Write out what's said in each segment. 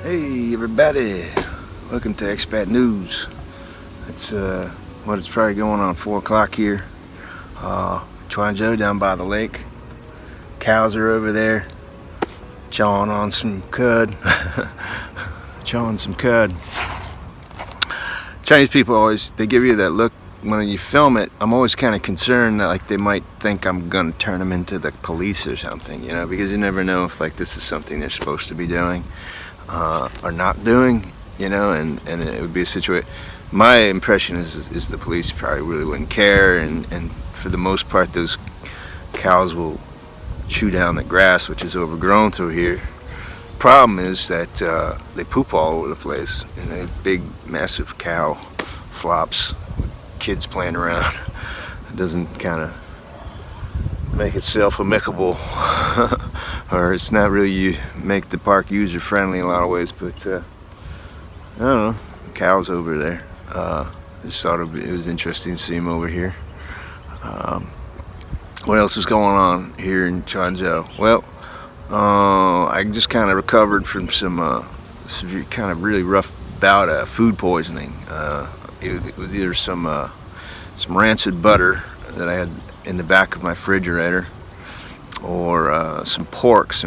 Hey everybody, welcome to EXPAT News. It's it's probably going on 4 o'clock here. Joe down by the lake. Cows are over there chawing on some cud. Chawing some cud. Chinese people they give you that look when you film it. I'm always kind of concerned that like they might think I'm gonna turn them into the police or something, because you never know if like this is something they're supposed to be doing or not doing, and it would be a situation. My impression is the police probably really wouldn't care, and for the most part those cows will chew down the grass, which is overgrown through here. Problem is that they poop all over the place, and they big massive cow flops with kids playing around. It doesn't kind of make itself amicable or it's not really make the park user friendly in a lot of ways, but I don't know, cows over there. I just thought it was interesting to see them over here. What else is going on here in Changzhou? Well, I just kind of recovered from some severe, kind of really rough bout of food poisoning. It was either some rancid butter that I had in the back of my refrigerator, or some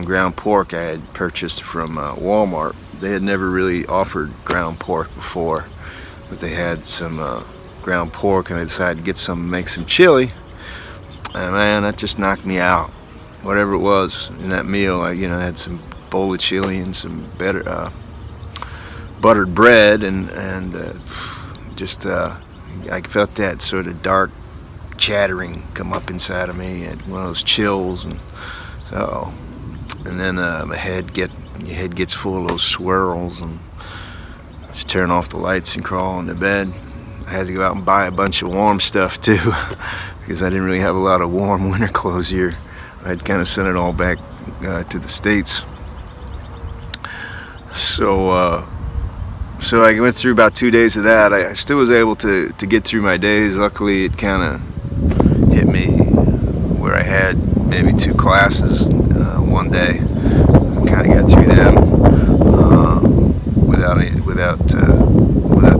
ground pork I had purchased from Walmart. They had never really offered ground pork before, but they had some ground pork, and I decided to make some chili. And man, that just knocked me out. Whatever it was in that meal, I had some bowl of chili and some buttered bread, and I felt that sort of dark chattering come up inside of me, and one of those chills, and then my head gets full of those swirls, and just turn off the lights and crawl into bed. I had to go out and buy a bunch of warm stuff too, because I didn't really have a lot of warm winter clothes here. I'd kind of sent it all back to the States. So I went through about 2 days of that. I still was able to get through my days. Luckily, it kind of hit me where I had maybe 2 classes one day. Kind of got through them without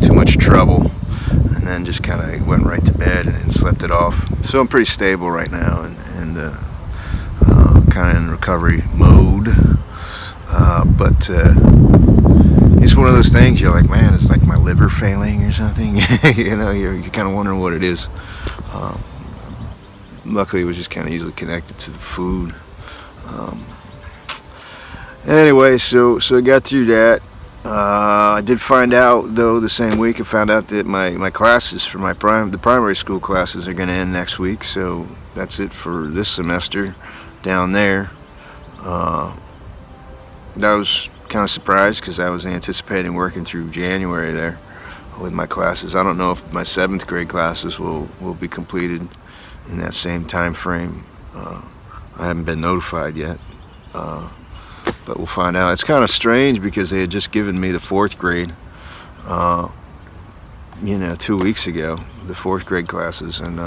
too much trouble, and then just kind of went right to bed and slept it off. So I'm pretty stable right now, and kind of in recovery mode. But it's one of those things. You're like, man, it's like my liver failing or something. You're kind of wondering what it is. Luckily, it was just kind of easily connected to the food. Anyway, so I got through that. I did find out, though, the same week, I found out that my classes for the primary school classes are going to end next week. So that's it for this semester down there. That was kind of surprised, because I was anticipating working through January there with my classes. I don't know if my 7th grade classes will be completed in that same time frame. I haven't been notified yet, but we'll find out. It's kind of strange, because they had just given me the 4th grade 2 weeks ago, the 4th grade classes, and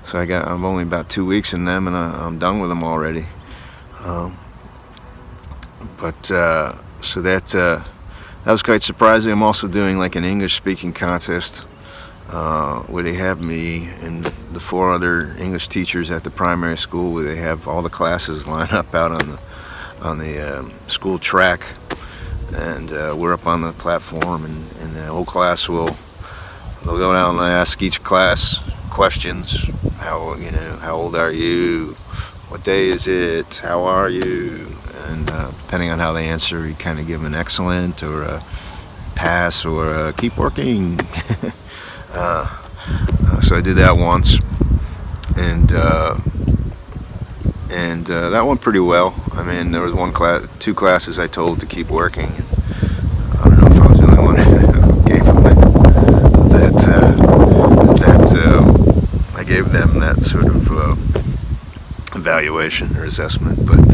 so I'm only about 2 weeks in them, and I'm done with them already. So that was quite surprising. I'm also doing like an English speaking contest where they have me and the 4 other English teachers at the primary school, where they have all the classes lined up out on the school track, and we're up on the platform, and the whole class they'll go down and ask each class questions. How old are you? What day is it? How are you? And depending on how they answer, you kind of give them an excellent, or a pass, or a keep working. So I did that once, and that went pretty well. I mean, there was 2 classes I told to keep working. I don't know if I was the only one who gave them I gave them that sort of evaluation or assessment, but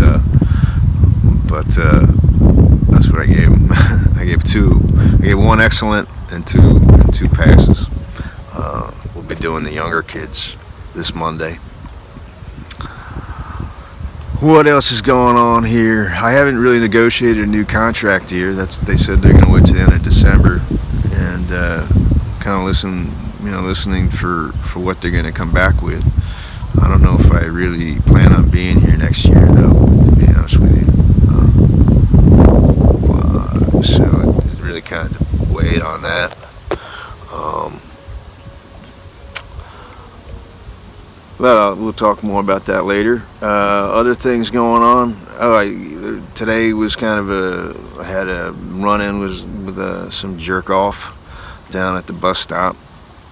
that's what I gave them. I gave 1 excellent and two passes. We'll be doing the younger kids this Monday. What else is going on here? I haven't really negotiated a new contract here. They said they're going to wait to the end of December, and kind of listening for what they're going to come back with. I don't know if I really plan on being here next year, though, to be honest with you. So it really kind of weighed on that. But we'll talk more about that later. Other things going on. Today was kind of I had a run-in with some jerk off down at the bus stop.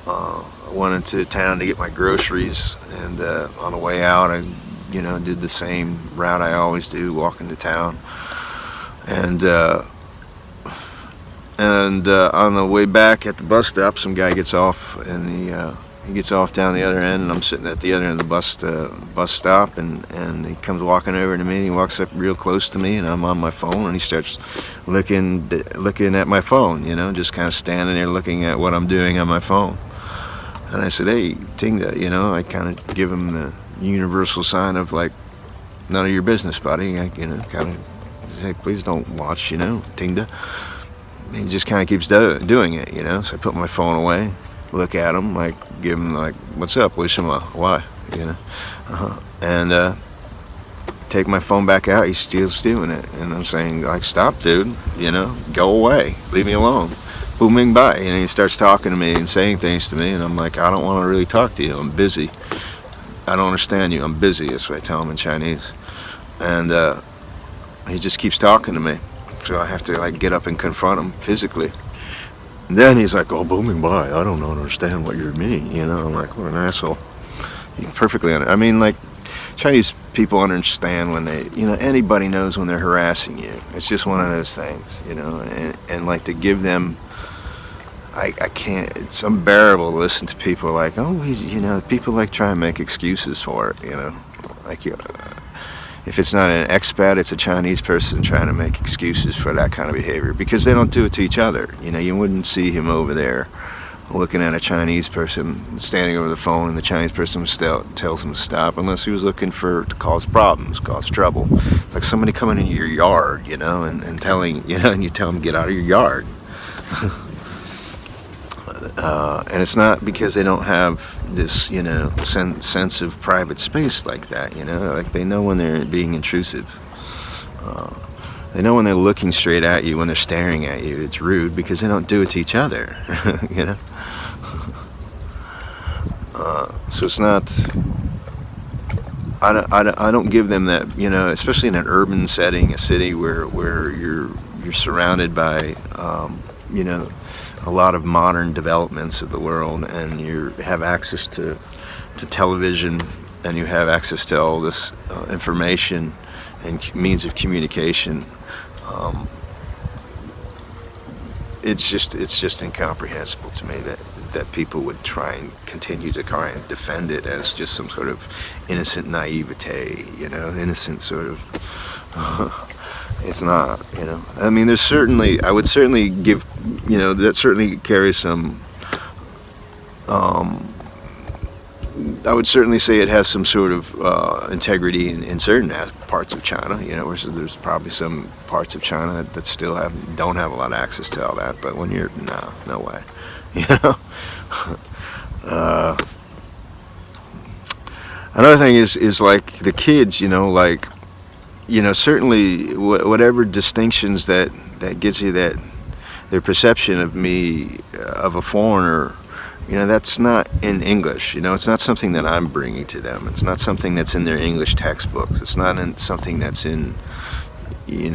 I went into town to get my groceries, and on the way out, I did the same route I always do, walk into town, and on the way back at the bus stop, some guy gets off, and he gets off down the other end, and I'm sitting at the other end of the bus stop, and he comes walking over to me. He walks up real close to me, and I'm on my phone, and he starts looking at my phone, just kind of standing there looking at what I'm doing on my phone. And I said, "Hey, Tinga," I kind of give him the universal sign of like, none of your business, buddy. I, kind of say, please don't watch, Tinga. And he just kind of keeps doing it, So I put my phone away, look at him, like, give him like, "What's up? Why?" And take my phone back out. He's still doing it, and I'm saying, like, "Stop, dude. Go away. Leave me alone." Booming by, and he starts talking to me and saying things to me, and I'm like, "I don't want to really talk to you. I'm busy. I don't understand you. I'm busy." That's what I tell him in Chinese, and he just keeps talking to me, so I have to like get up and confront him physically. And then he's like, "Oh, booming by. I don't understand what you mean." I'm like, "What an asshole." You perfectly I mean, like, Chinese people understand when they, anybody knows when they're harassing you. It's just one of those things, and like to give them. I can't. It's unbearable to listen to people like, "Oh, people like try and make excuses for it." Like, if it's not an expat, it's a Chinese person trying to make excuses for that kind of behavior because they don't do it to each other. You wouldn't see him over there looking at a Chinese person standing over the phone, and the Chinese person tells him to stop unless he was looking to cause problems, cause trouble. It's like somebody coming into your yard, and telling, and you tell them, "Get out of your yard." And it's not because they don't have this, sense of private space like that, like they know when they're being intrusive. They know when they're looking straight at you, when they're staring at you, it's rude because they don't do it to each other, So it's not, I don't give them that, especially in an urban setting, a city where you're surrounded by, a lot of modern developments of the world, and you have access to television, and you have access to all this information and means of communication. It's just incomprehensible to me that people would try and continue to try and defend it as just some sort of innocent naivete, innocent sort of. It's not, I mean, I would certainly give, that certainly carries some, I would certainly say it has some sort of integrity in certain parts of China, where there's probably some parts of China that still don't have a lot of access to all that, but when you're, no way, Another thing is like the kids, like, certainly whatever distinctions that gives you that their perception of me, of a foreigner, that's not in English. It's not something that I'm bringing to them. It's not something that's in their English textbooks. It's not something that's in, in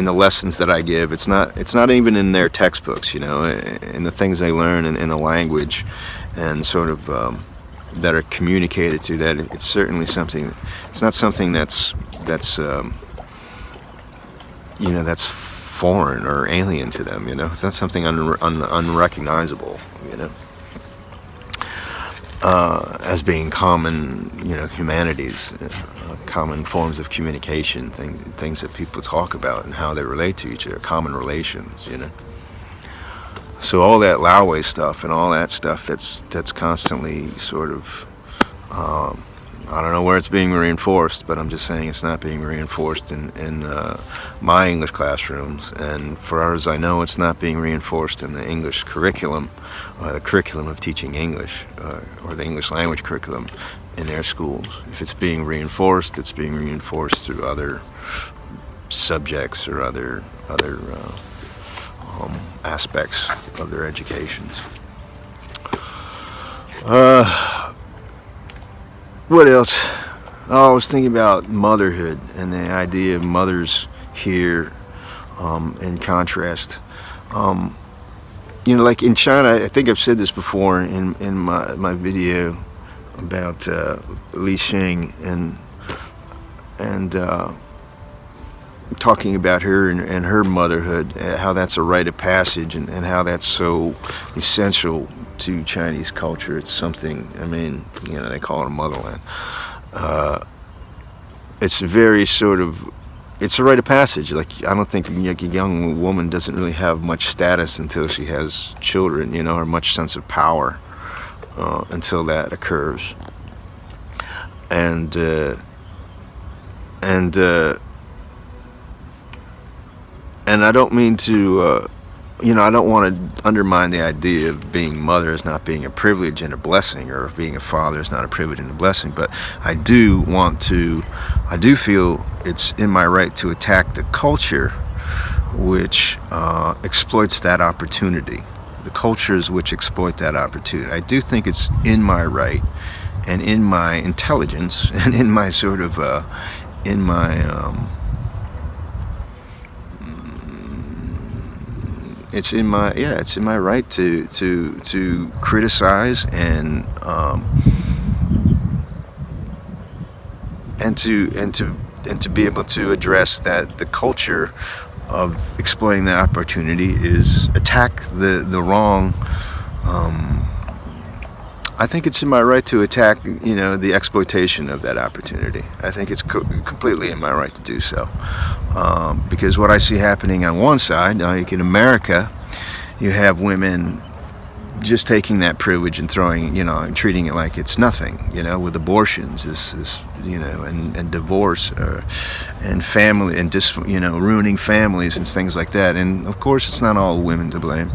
the lessons that I give. It's not even in their textbooks. In the things they learn in the language, and sort of. That are communicated through that. It's certainly something. It's not something that's that's foreign or alien to them. It's not something unrecognizable. As being common, humanities, common forms of communication, things that people talk about and how they relate to each other, common relations. So all that Lao stuff and all that stuff that's constantly sort of I don't know where it's being reinforced, but I'm just saying it's not being reinforced in my English classrooms, and far as I know, it's not being reinforced in the English curriculum, the curriculum of teaching English, or the English language curriculum in their schools. If it's being reinforced, it's being reinforced through other subjects or other aspects of their educations. What else? Oh, I was thinking about motherhood and the idea of mothers here, in contrast. Like in China, I think I've said this before in my video about Li Xing and talking about her and her motherhood, how that's a rite of passage, and how that's so essential to Chinese culture. It's something, I mean, they call it a motherland. It's very sort of, it's a rite of passage. Like, I don't think a young woman doesn't really have much status until she has children, or much sense of power until that occurs. And I don't mean to, I don't want to undermine the idea of being mother as not being a privilege and a blessing, or being a father is not a privilege and a blessing, but I do feel it's in my right to attack the culture which exploits that opportunity, the cultures which exploit that opportunity. I do think it's in my right and in my intelligence and in my sort of, it's in my right to criticize and to be able to address that the culture of exploiting the opportunity is attack the wrong. I think it's in my right to attack, the exploitation of that opportunity. I think it's completely in my right to do so. Because what I see happening on one side, like in America, you have women just taking that privilege and throwing, and treating it like it's nothing, with abortions, and divorce, and family, and ruining families and things like that. And of course, it's not all women to blame.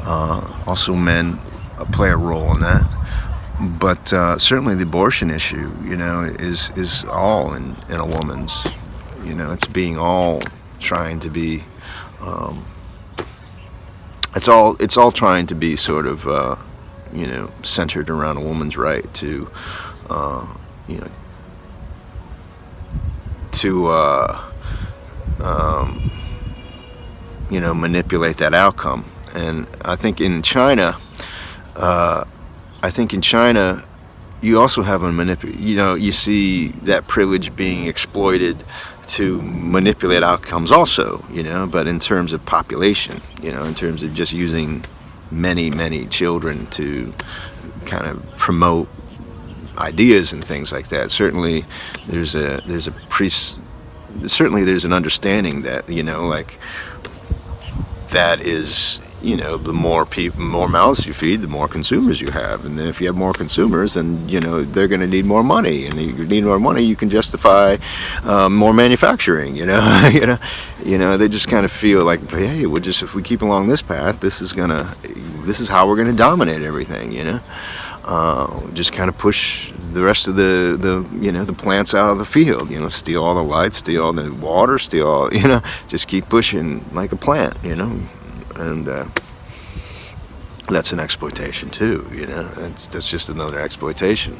Also, men play a role in that. But certainly the abortion issue, is all in a woman's, it's being all trying to be, it's all trying to be sort of, centered around a woman's right to, manipulate that outcome. And I think in China, you also have you see that privilege being exploited to manipulate outcomes also, but in terms of population, in terms of just using many children to kind of promote ideas and things like that. Certainly there's an understanding that, that is, the more mouths you feed, the more consumers you have, and then if you have more consumers, then they're going to need more money, and you need more money, you can justify more manufacturing. They just kind of feel like, hey, if we keep along this path, this is how we're gonna dominate everything. Just kind of push the rest of the plants out of the field. Steal all the lights, steal all the water, steal all. Just keep pushing like a plant. And that's an exploitation too, that's just another exploitation.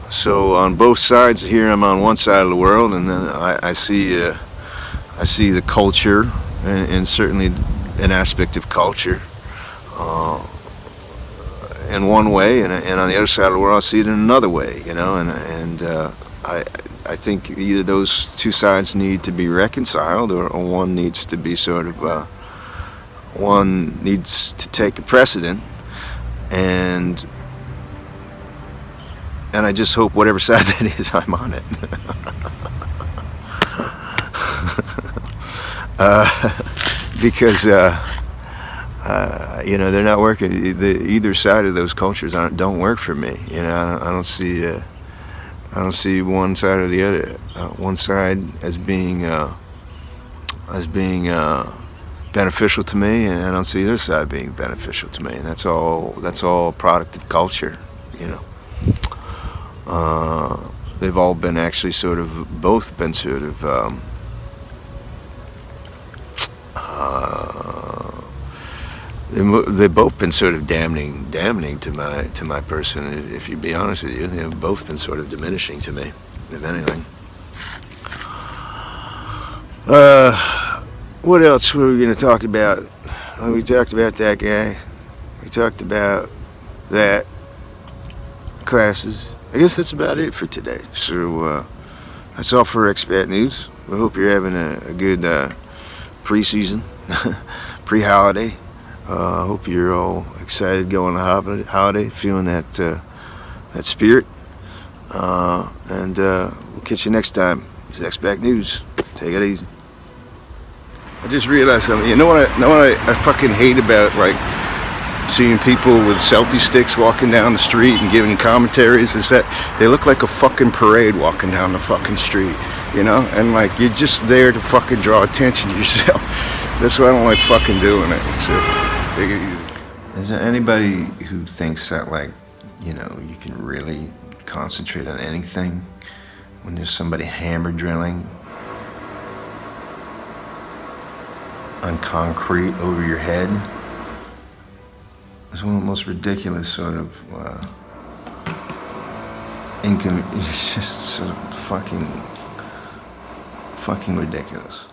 So on both sides here, I'm on one side of the world, and then I see the culture, and certainly an aspect of culture in one way, and on the other side of the world I see it in another way, and I think either those two sides need to be reconciled, or one needs to be sort of one needs to take a precedent, and I just hope whatever side that is, I'm on it. Because they're not working. Either side of those cultures don't work for me. I don't see I don't see one side or the other. One side as being beneficial to me, and I don't see the other side being beneficial to me. And that's all a product of culture, you know. They've all been actually both been they've both been sort of damning to my person. If you be honest with you, they've both been sort of diminishing to me, if anything. What else were we going to talk about? We talked about that guy. We talked about that classes. I guess that's about it for today. So that's all for Expat News. We hope you're having a good pre-season, pre-holiday. I hope you're all excited going to holiday, feeling that spirit. And we'll catch you next time. It's Expat News. Take it easy. I just realized something. You know what I fucking hate about like seeing people with selfie sticks walking down the street and giving commentaries is that they look like a fucking parade walking down the fucking street, you know? And like you're just there to fucking draw attention to yourself. That's why I don't like fucking doing it. So take it easy. Is there anybody who thinks that like, you know, you can really concentrate on anything when there's somebody hammer drilling on concrete over your head? It's one of the most ridiculous sort of it's just sort of fucking ridiculous.